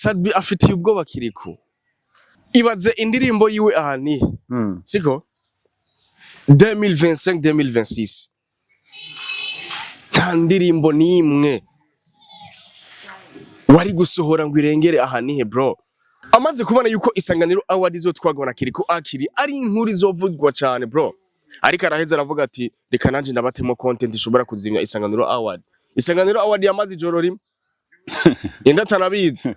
Sadbi afitiye ubwoba kiriko. Ibaze indirimbo yiwe ahani. Siko? 2025-2026. Nta ndirimbo nimwe wari gusohora ngo irengere ahanihe bro. Amaze kubona yuko Isanganiro Award izotwagwa na Kiriko Akili ari inkuru izovugwa cyane bro. Ariko araheza aravuga ati reka nanje ndabatemo content ishobora kuzimya Isanganiro Award. Isanganiro Award yamaze ijoro rimwe. Yenda tanabizi.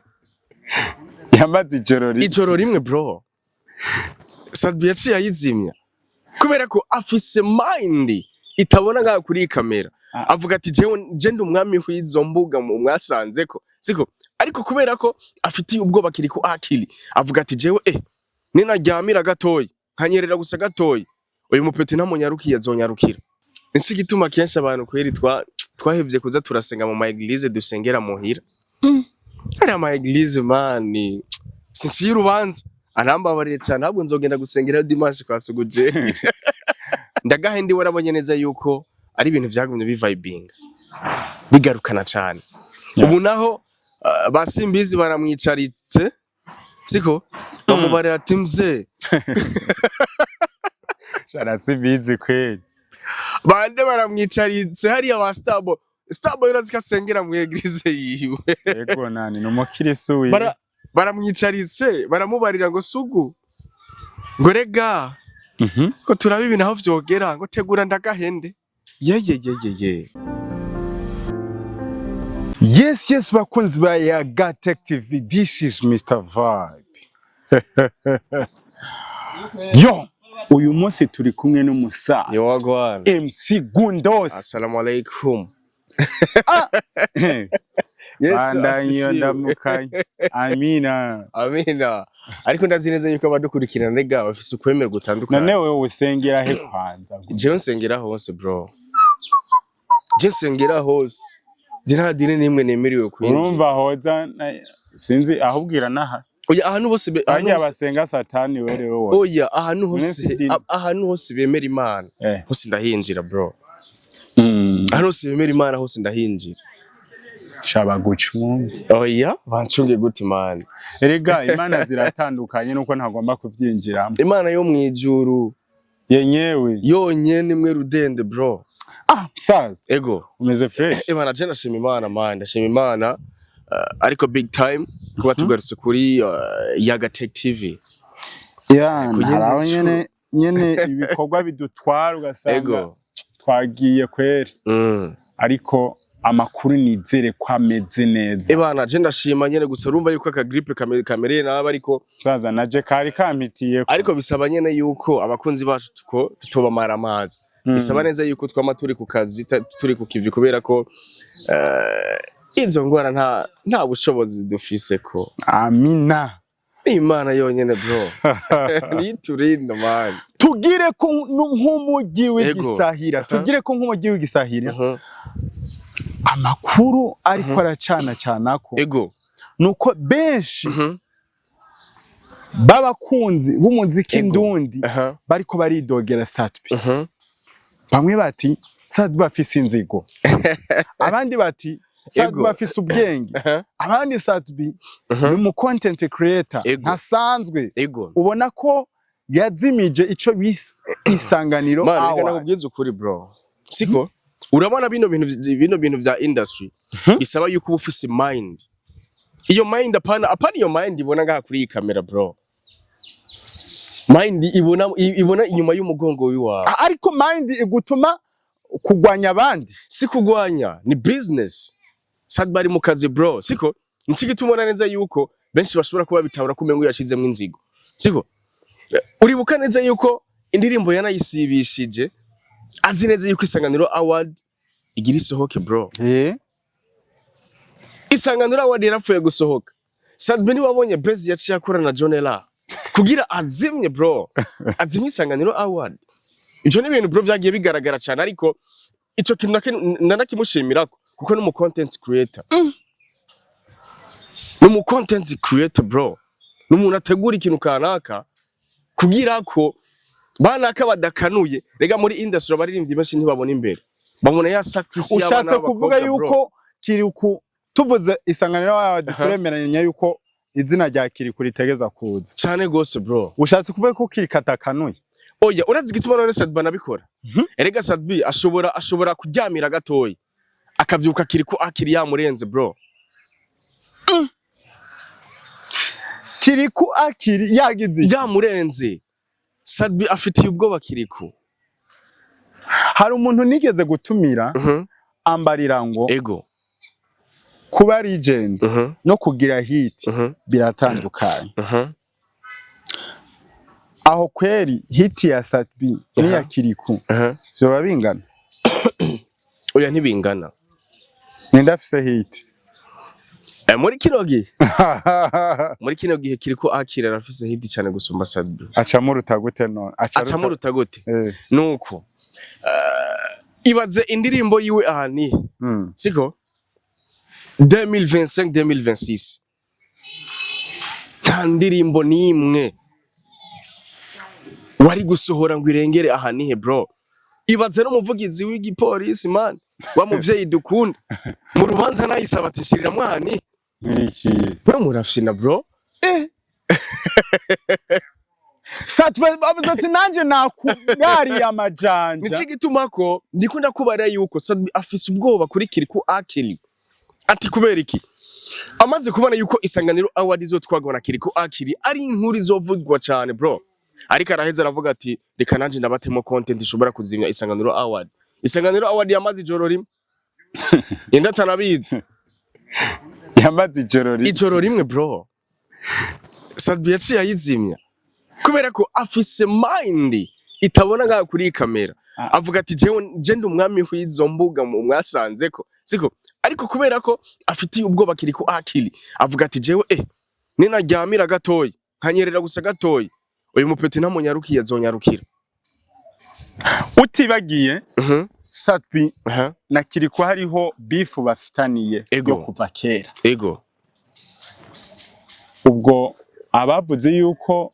Yamaze ijoro rimwe bro. Sadbi yaciye ayizimya. Kubera ko afise mind itabona ngaho kuri kamera. Avuga ati je ndi umwami w'izo mbuga mwasanze ko. Siko ariko kubera ko afitiye ubwoba Kiriko Akili avuga ati jewe ninaryamira gatoyi nkanyerera gusa gatoyi uyu mupeti ntamunyarukiye azonyarukira. Nisi gituma kenshi abantu kweri twahevye kuza turasenga mu ma eglise dusengera muhira. Ari ama eglise mani sinci y'urubanza anambabarire cyane ahubwo nzogenda gusengera dimanche kwa suguje. Ndagahende warabonye neza yuko ari ibintu byagumye bivibinga bigarukana cyane. Ubu naho basimbizi baramwicaritse siko bamubare ati mze shara simbizi kweli bande baramwicaritse hari aba stabo yorazika sengera mu eglise yiwe. Yego nani no mukirisu wiwe baramwicaritse baramubarira ngo sugu ngo rega ko turabe ibintu aho vyogera ngo tegura Ndagahende ye. Yes, bakunzi ba Yaga Tech TV. This is Mr. Vibe. Yo, uyu munsi turi kumwe n'umusaza. Yo wagwan. MC Gundos. Assalamu alaikum. Yes, bandanyo ndamukanye. Amina. Ariko ndazi neza yuko abadukurikirana rega bafise ukwemera gutandukana. None wewe usengera he kwanza? Je nsengera hose bro. Je nsengera hose. Jina dine nimwe nemeriwe kwinjira. Urumva hoza sinzi ahubwira naha. Oya ahantu hose anya basenga satani were wowe. Oya ahantu hose bemera Imana. Hose ndahinjira bro. Ahantu hose bemera Imana hose ndahinjira. Shaba gucmu. Oya bancunge gute man. Erega Imana ziratandukanye nuko ntagomba kuvyinjiramo. Imana yo mwijuru yenyewe yonyene mwe rudende bro. Saz ego umeze fresh Imana je ndashima Imana man ndashima Imana ariko big time kuba tugarutse kuri Yaga Tech TV haraho nyene ibikorwa bidutwara ugasanga twagiye kwera ariko amakuru nizere ko ameze neza. Imana je ndashima nyene gusa urumva yuko aka gripe kamereye naba ariko saza naje kari kampitiye ariko bisaba nyene yuko abakunzi bacu tutobamara amazi. Bisaba neza yuko twama turi ku kazi turi ku kivi kubera ko izo ngwara nta bushobozi dufise ko. Amina. Imana yonyene bro. Niturinda man. Tugire ko nk'umugi w'igisahira. Tugire ko nk'umugi w'igisahira. Amakuru ariko aracana cyanako. Ego. Nuko benshi babakunzi b'umuziki ndundi bariko baridogera Satbi. Bamwe bati Sadbi afise inzigo. Abandi bati Sadbi afise ubwenge. Abandi Sadbi ni mu content creator ntasanzwe. Ubona ko yazimije ico bise Isanganiro Award. Mara reka nakubwiza ukuri bro. Siko urabona bino bintu vya industry bisaba yuko ufise mind. Iyo mind apana iyo mind ibona ngaha kuri kamera bro. Mind ibona inyuma y'umugongo wiwawe. Ariko mind igutuma kugwanya abandi. Si kugwanya, ni business. Sadbi ari mu kazi bro. Siko nsigituma neza yuko benshi bashobora kuba bitabura kumengo yashizemo inzigo. Siko uribuka neza yuko indirimbo yanayisibishije azi neza yuko Isanganiro Award igira isohoke bro. Isanganiro Award yarapfuye gusohoka. Sadbi ni wabonye base yaciye akora na Jonela kugira azimye bro. Azimye Isanganiro Award. Icyo ni ibintu bro byagiye bigaragara cyane ariko ico kintu nanakimushimirako kuko no mu content creator. No mu content creator bro. N'umuntu ategura ikintu kanaka kugira ko banaka badakanuye rega muri industry baririmbye benshi ntibabona imbere. Bamuna ya success y'abana ushatse kuvuga yuko kiri ku tuvuze Isanganiro Award turemeranya yuko izina rya Kiriku ritegeza kuza cyane gose bro. Ushatse kuvuga ko kirikatakanuye? Oya urazi igituma none Sadbi nabikora. Erega Sadbi ashobora kuryamira gatoyi akavyuka Kiriku akili yamurenze bro. Kiriku akili yagize yamurenze. Sadbi afitiye ubwoba Kiriku. Hari umuntu nigeze gutumira ambarira ngo ego kuba legend no kugira hit biratandukanye. Aho kweri hit ya Sadbi niya Kiriku zoba bingana? Oya ntibingana. Nenda afise hit muri kino gihe Kiriku akili arafise hit cyane gusumba Sadbi. Acamo rutagute none acamo rutagute nuko ibaze indirimbo yiwe ahani siko 2025 2026 nta ndirimbo nimwe wari gusohora ngo irengere ahani he bro. Ibaze no muvugizi w'igipolisi man wa muvyeyi dukunda mu rubanza nayisaba tishirira mwani iki bro murafshina bro Sadbi abuze ati nanje nakugari amajanja. Niki gituma ko ndikunda kubara yuko Sadbi afise ubwoba kuri Kiriku akili. Ati kubera iki? Amaze kubona yuko Isanganiro Award izotwagwa na Kiriku akili ari inkuru izovugwa cyane bro. Ariko araheza aravuga ati reka nanje ndabatemo content ishobora kuzimya Isanganiro Award. Isanganiro Award yamaze ijoro rimwe. Yenda tanabizi. Yamaze ijoro rimwe bro. Sadbi yaciye ayizimya. Kubera ko afise mind itabona ngaho kuri kamera. Avuga ati je ndi umwami w'izo mbuga mwasanze ko siko. Ariko kubera ko afitiye ubwoba Kiriku akili avuga ati jewe ninaryamira gatoyi nkanyerera gusa gatoyi uyu mupeti ntamunyarukiye azonyarukira. Utibagiye Sadbi na Kiriku hariho beef bafitaniye yo kuva kera. Ego ubwo abavuze yuko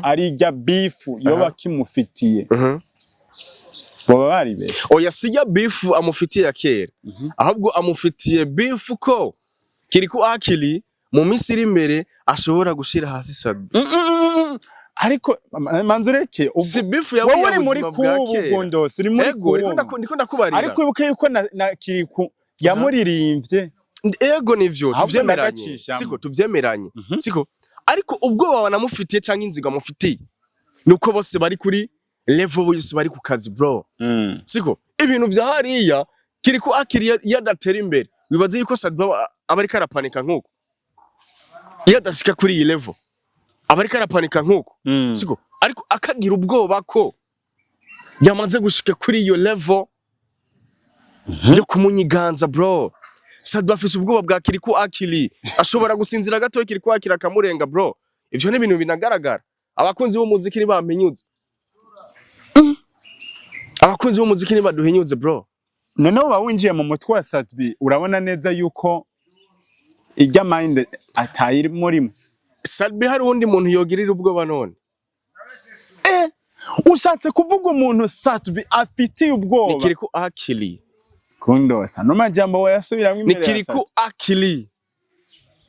ari rya beef yoba kimufitiye baba bari besha. Oya sijya beef amufitiye ya kera ahubwo amufitiye beef ko Kiriku akili mu minsi iri imbere ashobora gushira hasi Sadbi. Ariko manzureke si beef yawe uri muri kubugondo siri muri ndiko ndakubarira. Ariko ibuke yuko na Kiriku yamuririmbye ego nivyo tuvyemeranye siko tuvyemeranye siko. Ariko ubwo banamufitiye canke inziga mufitiye nuko bose bari kuri level bose bari ku kazi bro. Siko ibintu vya hariya Kiriku akili yadatera imbere wibaze yuko Sadbi abari karapanika nkuko yadashika kuri iyi level abari karapanika nkuko siko. Ariko akagira ubwoba ko yamaze gushika kuri iyo level yo kumunyiganza bro. Sadbi afise ubwoba bwa Kiriku akili ashobora gusinzira gato Kiriku akili akamurenga bro. Ivyo ne bintu binagaragara. Abakunzi b'umuziki ni bamenyuze. Abakunzi b'umuziki ni baduhenyuze bro. None uba winjiye mu mutwe wa Sadbi urabona neza yuko ijya mind atayiri murimo. Sadbi hari undi muntu yogirira ubwoba none. Ushatse kuvuga umuntu Sadbi afitiye ubwoba. Ni Kiriku akili. Kundosa no majambo wayasubiramwe imbere. Ni Kiriku akili.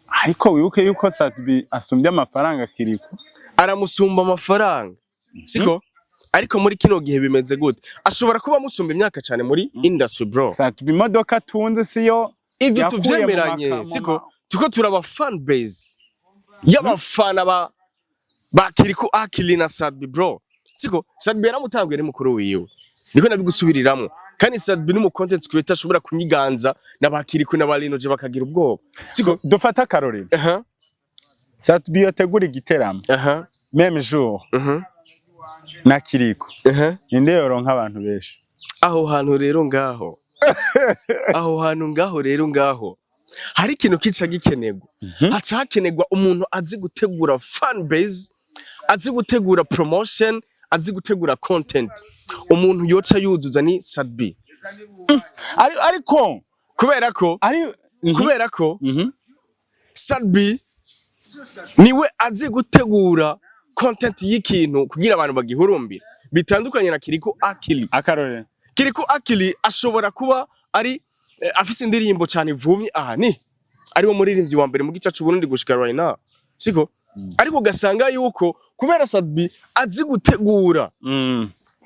Ariko wibuke yuko Sadbi asumbye amafaranga Kiriku. Aramusumba amafaranga. Siko? Ariko muri kino gihe bimeze gute? Ashobora kuba musumba imyaka cyane muri industry bro. Sadbi imodoka tunze siyo ivyo tuvyemeranye siko. Tuko turaba fan base y'abafana ba Kiriku akili na Sadbi bro. Siko Sadbi yaramutanguye ari mukuru wiwe. Niko nabigusubiriramwe. Kandi Sadbi ni mu content creator ashobora kunyiganza n'abakiriku n'abalinoje bakagira ubwoba. Siko dufata karorero. Sadbi yotegura igiteramo. Même jour. Na Kiriku. Ninde yoronka abantu benshi. Aho hantu rero ngaho. Aho hantu ngaho rero ngaho. Hari ikintu kica gikenerwa. Haca hakenerwa umuntu azi gutegura fan base, azi gutegura promotion, azi gutegura content. Umuntu yoca yuzuza ni Sadbi. Ariko kubera ko Sadbi niwe azi gutegura content y'ikintu kugira abantu bagihurumbira bitandukanye na Kiriku akili. Akarore Kiriku akili ashobora kuba ari afise indirimbo cyane vumye aha ni ari wo muririmbyi wa mbere mu gica cy'u Burundi gushika right now siko ariko gasanga yuko kubera Sadbi azi gutegura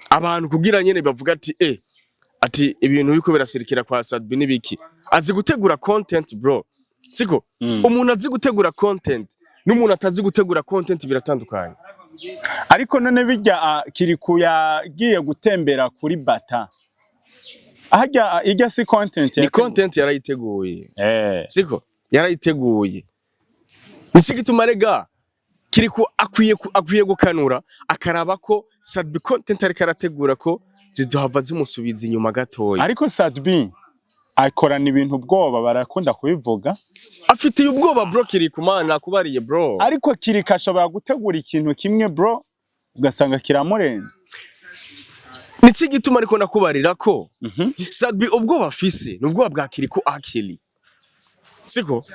abantu kugira nyene bavuga ati ibintu biko birasirikira kwa Sadbi nibiki azi gutegura content bro siko umuntu azi gutegura content n'umuntu atazi gutegura content biratandukanye ariko none bijya Kiriku yagiye gutembera kuri bata ahajya ijya si content ni content yarayiteguye siko yarayiteguye niki gituma rega Kiriku akwiye gukanura akaraba ko Sadbi content ari karategura ko zidohava zimusubiza inyuma gatoya ariko Sadbi akorana ibintu ubwoba barakunda kubivuga afite ubwoba bro Kiriku mana kubariye bro ariko Kiriku ashobora gutegura ikintu kimwe bro ugasanga kiramurenze niki gituma ariko nakubarira ko Sadbi ubwoba afise n'ubwoba bwa Kiriku akili siko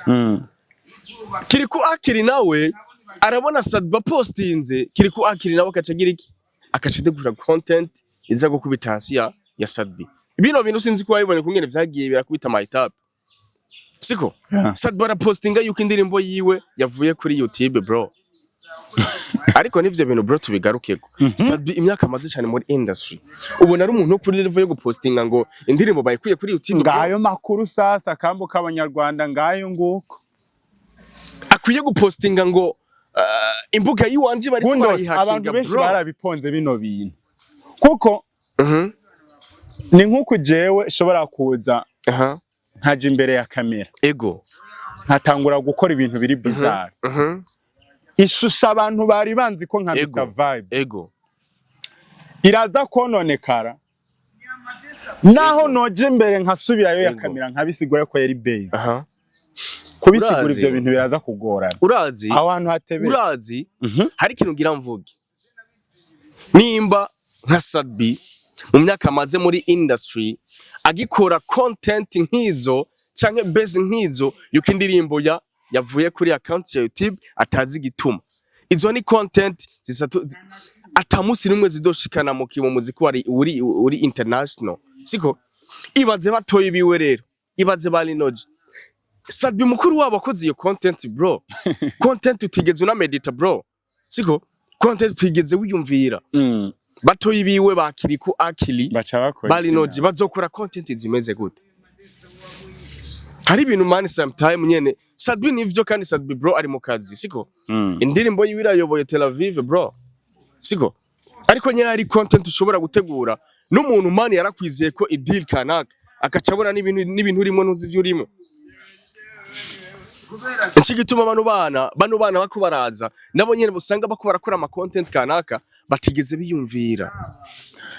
Kiriku akili nawe arabona Sadbi postinze Kiriku akili nawe akacagira iki akacidegura content iza gukubita hasi ya Sadbi ibino bintu sinzi ko wabibone kungene vyagiye birakubita my tap siko Sadbi arapostinga yuko indirimbo yiwe yavuye kuri YouTube bro ariko nivyo bintu bro tubigarukeko Sadbi imyaka amaze cyane muri industry ubona ari umuntu kuri level yo gupostinga ngo indirimbo bayikuye kuri YouTube ngayo makuru sasa kambo k'abanyarwanda ngayo nguko akwiye gupostinga ngo imbuga yiwanje bari kubayihakinga abantu benshi barabiponze bino bintu kuko ni nkuko jewe shobora kuza nkaje imbere ya kamera ego nkatangura gukora ibintu biri bizarre ishusha abantu bari banzi ko nka Mr Vibe ego iraza kononekara naho noje imbere nkasubirayo ya kamera nkabisigura ko yari base kubisigura ivyo bintu biraza kugorana urazi abantu hatebe urazi hari ikintu ngira mvuge nimba nka Sadbi mu myaka amaze muri industry agikora content nkizo canke base nkizo yuko indirimbo yavuye kuri account ya YouTube atazi gituma izo ni content zisatu atamusi nimwe zidoshikana mu muziki uri international siko ibaze batoye biwe rero ibaze bali noje Sadbi mukuru wabo akoze iyo content bro content utigeze una medita bro siko content utigeze wiyumvira batoye biwe ba Kiriku akili bali noje bazokora content zimeze gute hari ibintu man sometime nyene Sadbi nivyo kandi Sadbi bro ari mu kazi siko indirimbo yiwira yoboye Tel Aviv bro siko ariko nyene ari content ushobora gutegura n'umuntu man yarakwizeye ko ideal kanaka akacabura n'ibintu urimo n'uzivyo urimo nci gituma bano bana bako baraza nabo nyene busanga bako barakora ama content kanaka batigeze biyumvira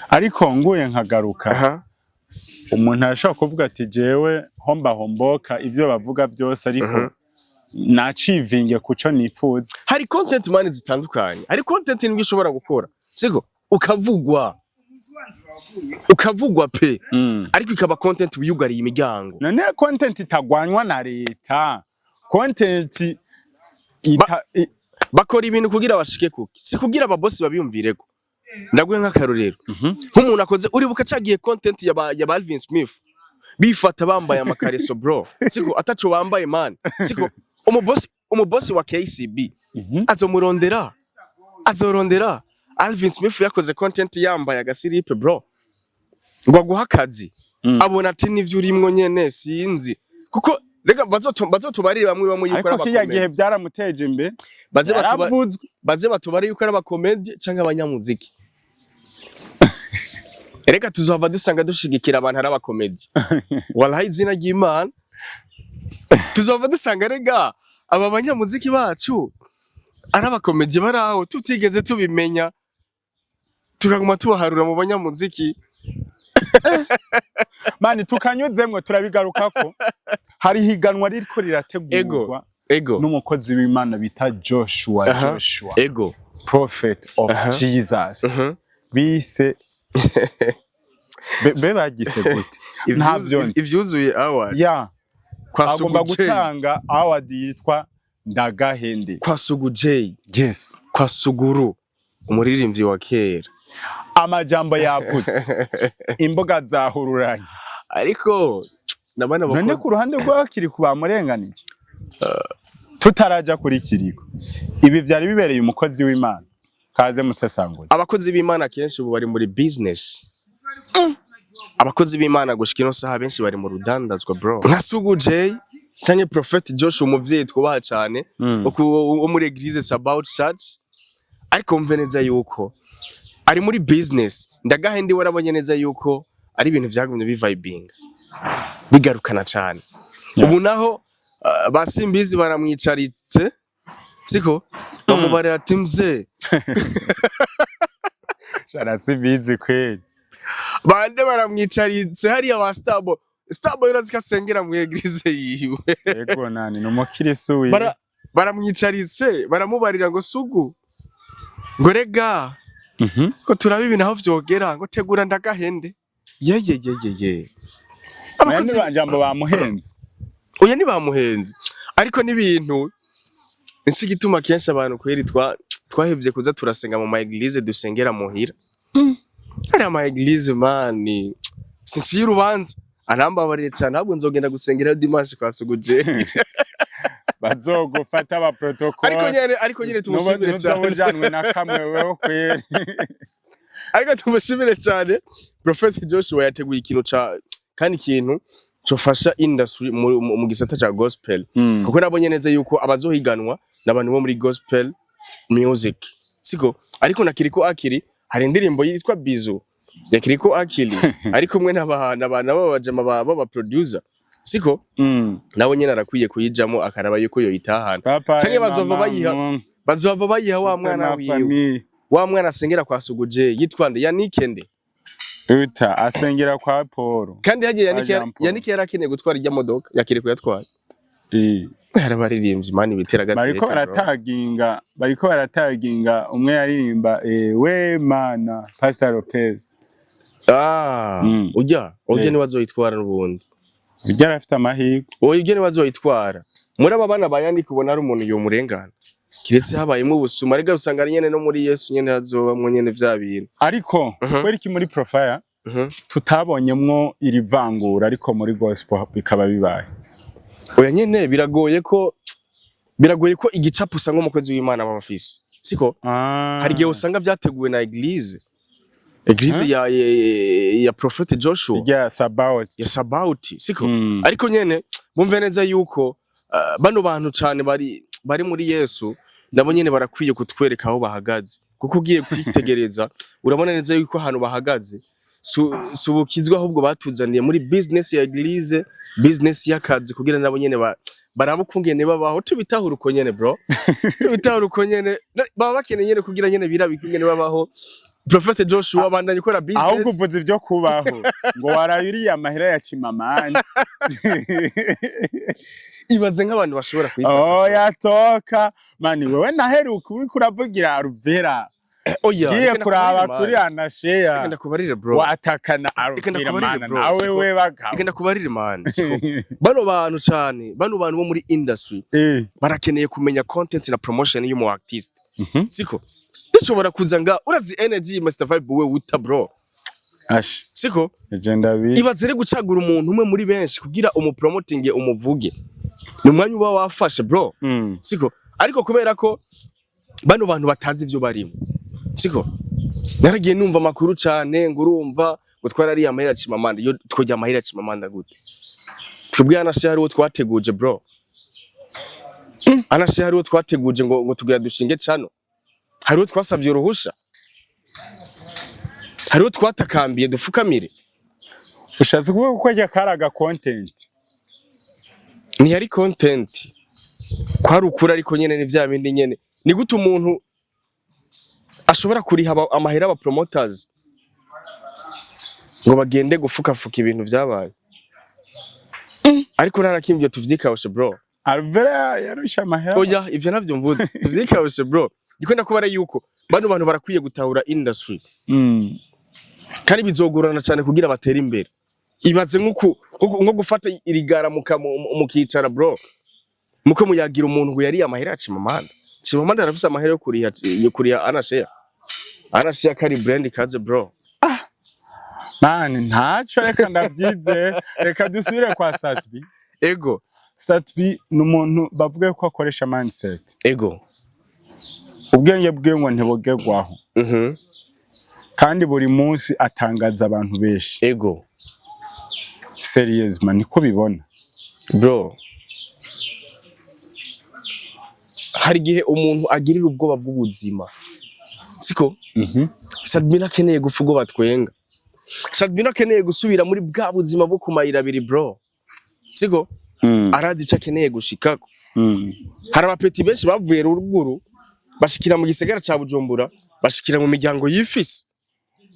ariko nguye nkagaruka umuntu arashaka kuvuga ati jewe homboka ivyo bavuga byose ariko nacivinge kuco nifuza hari content man zitandukanye hari content nibwo ushobora gukora siko ukavugwa pe ariko ikaba content wiyugariye imiryango none content itagwanywa na leta content bakora ibintu kugira bashike kuki si kugira ababosi babiyumvireko ndaguye nk'akarorero nk'umuntu akoze uribuka cagiye content ya Alvin Smith bifata bambaye amakareso bro siko ataco bambaye man siko umubosi wa KCB azorondera Alvin Smith yakoze content yambaye agasiripe bro ngo guha akazi abona ati nivyo urimwo nyene sinzi kuko rega bazotubarira bamwe yuko ariko kiya gihe byaramuteje imbe baze batubari yuko ari abakomedi canke abanyamuziki rega tuzova dusanga dushigikira abantu ari abakomedi wallahi izina ry'Imana tuzova dusanga rega aba banyamuziki bacu ari abakomedi baraho tutigeze tubimenya tukaguma tubaharura mu banyamuziki mani tukanyuzemwe turabigarukako hari higanwa ririko rirategurwa n'umukozi w'Imana bita Joshua Prophet of Jesus bise bagise gute ntavyo ivyuzuye award agomba gutanga award yitwa Ndagahende kwa Sugu J kwa Suguru umuririmbyi wa kera amajambo yavuze imboga zahururanye ariko nabana none ku ruhande rwa Kiriku bamurenganije tutaraja kuri kiriko ibi vyari bibereye umukozi w'Imana kaze musesangura abakozi b'Imana kenshi ubu bari muri business abakozi b'Imana gushika ino saha benshi bari mu rudandazwa bro nka Sugu J canke Prophet Joshua umuvyeyi twubaha cyane wo muri Eglise About Church ariko mve neza yuko ari muri business Ndagahende warabonye neza yuko ari ibintu vyagumye bivibinga bigarukana cyane ubu naho basimbizi baramwicaritse siko bamubare ati mze shara simbizi kweli bande baramwicaritse hari abastabo stabo yurazi kasengera mu Eglise yiwe yego nani no mukirisu wi baramwicaritse baramubarira ngo Sugu ngo rega ko turabe ibintu aho vyogera ngo tegura Ndagahende ye abakozi banjambo bamuhenze oya ni bamuhenze ariko n'ibintu nisi gituma kenshi abantu kweri twahevye kuza turasenga mu Eglise dusengera muhira ari ama Eglise mani sinci urubanza anambabarire cyane ahubwo nzogenda gusengera dimanche kwa Sugu J bazogufata aba protocol ariko nyene tumushimire cyane uzojanwe na kamwe wewe kweri ariko tumushimire cyane Prophet Joshua yateguye ikintu kandi ikintu cofasha industry mu gisata ca gospel kuko nabonye neza yuko abazohiganwa n'abantu bo muri gospel music siko ariko na kiriko akili hari indirimbo yitwa Bizu ya kiriko akili ariko mwe n'abana babajama baba producer siko nawe nyene arakwiye kuyijamo akaraba yuko yo itahana canke bazova bayiha wa mwana wiwe wa mwana asengera kwa Sugu J yitwa nde Yanikende uta asengera kwa Paul kandi hagiye Yanike yarakeneye gutwara ijya modoka yakiri kuyatwara harabaririmbye mani bitera gateka bariko barataginga umwe yaririmba we mana Pastor Lopez ujya ni wazoyitwara n'ubundi ujya afite amahirwe ujya ni wazoyitwara muri aba bana bayandi kubona ari umuntu yo murengana kiretse habayemo ubusuma ariko usanga ari nyene no muri Yesu nyene hazobamwe nyene vya bintu ariko kweri ki muri profile tutabonyemwo iri vangura ariko muri gospel bikaba bibaye oya nyene biragoye ko igicapo usanga umukozi w'Imana babafise siko hari gihe usanga byateguwe na Eglise ya Prophet Joshua ya Sabauti siko ariko nyene bumve neza yuko bano bantu cyane bari muri Yesu nabo nyene barakwiye kutwereka aho bahagaze kuko ugiye kwitegereza urabona neza yuko ahantu bahagaze subukizwa ahubwo batuzaniye muri business ya Eglise business y'akazi kugira nabo nyene barabukungene babaho tubitahura uko nyene bro tubitahura uko nyene baba bakeneye nyene kugira nyene birabikungene babaho Prophet Joshua bandanye ukora business ahubwo uvuze ivyo kubaho ngo warayiriye amahera ya Chimamani ibaze nk'abantu bashobora kwifata yatoka mani wewe naheruka uri kuravugira Aruvera giye kuraba kuri anashare ndakubarire bro watakana Aruvera mana nawe we bagabo ndakubarire man bano bantu cyane bano bantu bo muri industry barakeneye kumenya content na promotion y'umu artist siko dushobora kuzanga urazi energy Mr Vibe we wuta bro siko agenda bi ibazere gucagura umuntu umwe muri benshi kugira umupromoting umuvuge ni umwanya uba wafashe bro siko ariko kubera ko bano bantu batazi ivyo barimo siko naragiye numva makuru cyane ngo urumva gutwara ari amahera Chimamanda yo twojya amahera Chimamanda gute twebwe anashare wo twateguje bro anashare wo twateguje ngo tugira dushinge cano hariho twasavye uruhusha hariho twatakambiye dufukamire ushatse kuvuga ko ajya karaga content ni yari content kwari ukuri ariko nyene ni vya bindi nyene ni gute umuntu ashobora kuriha amahera aba promoters ngo bagende gufukafuka ibintu vyabaye ariko narakimbye tuvyikawushe bro Alvera yarusha amahera oya ivyo navyo mvuze tuvyikawushe bro gikunda kubara yuko bano bantu barakwiye gutahura industry kandi bizogorana cyane kugira batera imbere ibaze nko gufata irigara mukicara bro muko muyagira umuntu ngo yari amahera Chimamanda arafise amahera yo kuriha anashare kari brand kaze bro man ntaco reka ndavyize reka dusubire kwa Satbi ego Satbi n'umuntu bavuga ko akoresha mindset. Ego. Ubwenge bwe ngo ntibogerwaho. Kandi buri munsi atangaza abantu benshi. Ego. Serious man, niko bibona. Bro. Hari gihe umuntu agirira ubwoba bw'ubuzima. Siko? Sadbina akeneye gupfa ubwo batwenga. Sadbina akeneye gusubira muri bwa buzima bwo kumayira abiri bro. Siko? Arazi ico akeneye gushikako. Hari abapeti benshi bavuye ruguru bashikira mu gisagara ca Bujumbura, bashikira mu miryango y'ifisi,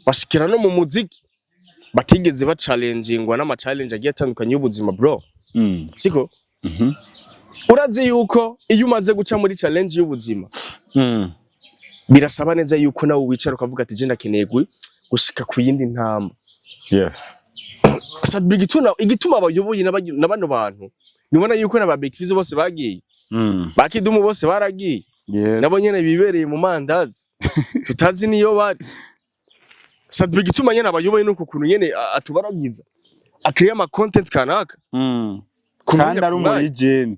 bashikira no mu muziki, batigeze ba challengingwa n'ama challenge agiye atandukanye y'ubuzima bro. Siko? Urazi yuko iyo umaze guca muri challenge y'ubuzima birasaba neza yuko nawe wicara ukavuga ati je ndakeneye gushika ku yindi ntamba. Yes. Sadbi igituma abayoboye n'abano bantu nibona yuko na ba Big Fizz bose bagiye. Bakidumu bose baragiye. Yes. Nabo nyene bibereye mu mandazi. Tutazi niyo bari. Sadbi igituma nyene abayoboye nuko kuntu nyene atubaragiza. Akiriye ama content kanaka. Kandi ari umu legend.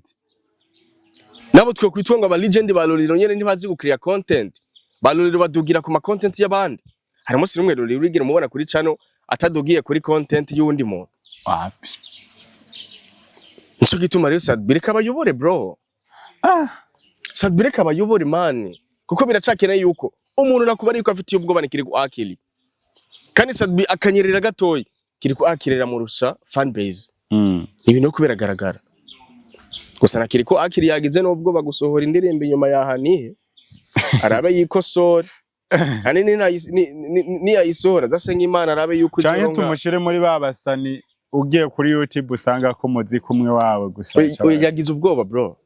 Nabo twe kwitwa ngo aba legend baloriro nyene ntibazi gukiriya content. Baloriro badugira ku ma content y'abandi. Harimo sinumwe roriro urigira mubona kuri channel atadogiye kuri content y'undi muntu. Wapi. Nico gituma rero Sadbi reka abayobore bro. Sadbi reka abayobore man. Kuko biracakeneye yuko umuntu nakubari yuko afite ubwoba nikiri ku akili. Kandi Sadbi akanyerera gatoyi kiri ku akilera murusha fan base. Ibi no kubiragaragara. Gusa nakiri ko akili yagize n'ubwo bagusohora indirimbo inyuma yahanihe. Arabe yikosora. Kandi ni yayisohora zasenga Imana arabe yuko izo cyane tumushire muri babasani ugiye kuri YouTube usanga ko muzi kumwe wawe gusa. We yagize ubwoba bro.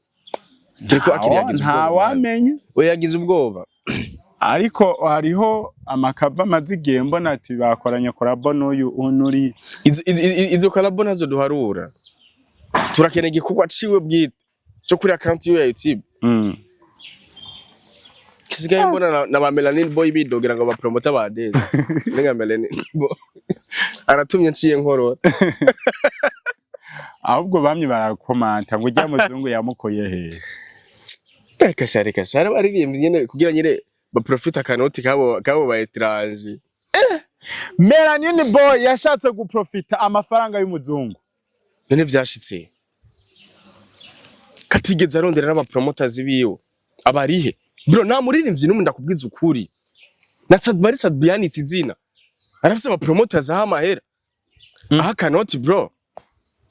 Kiriko akili yagize ubwoba. Nta wamenye. We yagize ubwoba. Ariko hariho amakava mazigiye mbona ati bakoranye collabo n'uyu unuri. Izo collabo nazo duharura. Turakeneye igikorwa ciwe bwite cyo kuri account ya YouTube. Kisigaye mbona na ba Melanin Boy bidogira ngo ba promoter ba Deza. Ninga Melanin Boy. Aratumye nciye nkorora. Ahubwo bamye barakomanta ngo ujya muzungu yamukoye he. Kashare baririmbye nyene kugira nyene ba profit akanoti kabo ba etranje. Melanin Boy yashatse guprofita amafaranga y'umuzungu. None vyashitse. Katigeze arondera n'aba promoters biwe. Abarihe? Bro na muririmbyi n'umuntu ndakubwiza ukuri. Na Sadbi yanitse izina. Arafise aba promoters aha mahera. Aha kanoti bro.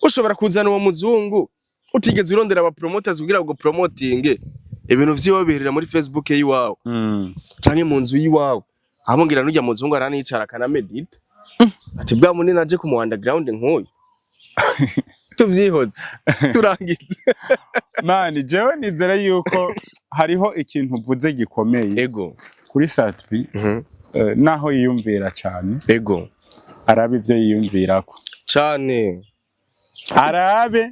Ushobora kuzana uwo muzungu utigeze urondera aba promoters kugira ngo promoting ibintu vyiwe biherera muri Facebook yiwawe. Canke mu nzu yiwawe. Abongira n'ujya muzungu aranicara kana medit. Ati bwa munini aje ku mu underground nk'uyu. Tuvyihoze turangize. Mani jewe nizera yuko hariho ikintu uvuze gikomeye. Ego. Kuri Sadbi naho yiyumvira cyane. Ego. Arabe ivyo yiyumvirako. Cyane. Arabe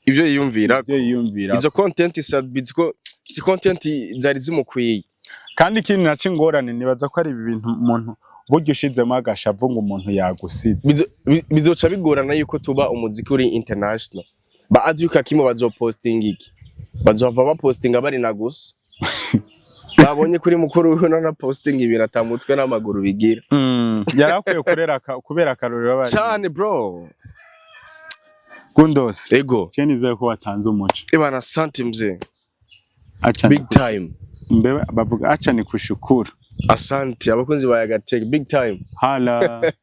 ivyo yiyumvirako. Izo content Sadbi si content zari zimukwiye. Kandi ikindi naci ngorane nibaza ko ari ibintu umuntu buryo ushizemo agashavu ngo umuntu yagusize. Bizoca bigorana yuko tuba umuziki uri international. Ba aduka kimwe bazoposting iki. Bazova bapostinga bari na gusa. Babonye kuri mukuru we na posting ibintu atamutwe n'amaguru bigira. Yarakwiye kubera akarorero bari. Cyane bro. Gundos. Ego. Cyenize ko watanze umuco. Ibana santimze. Big time. Mbeba bavuga acha ni kushukuru. Asante abakunzi ba Yagatech big time. Hala.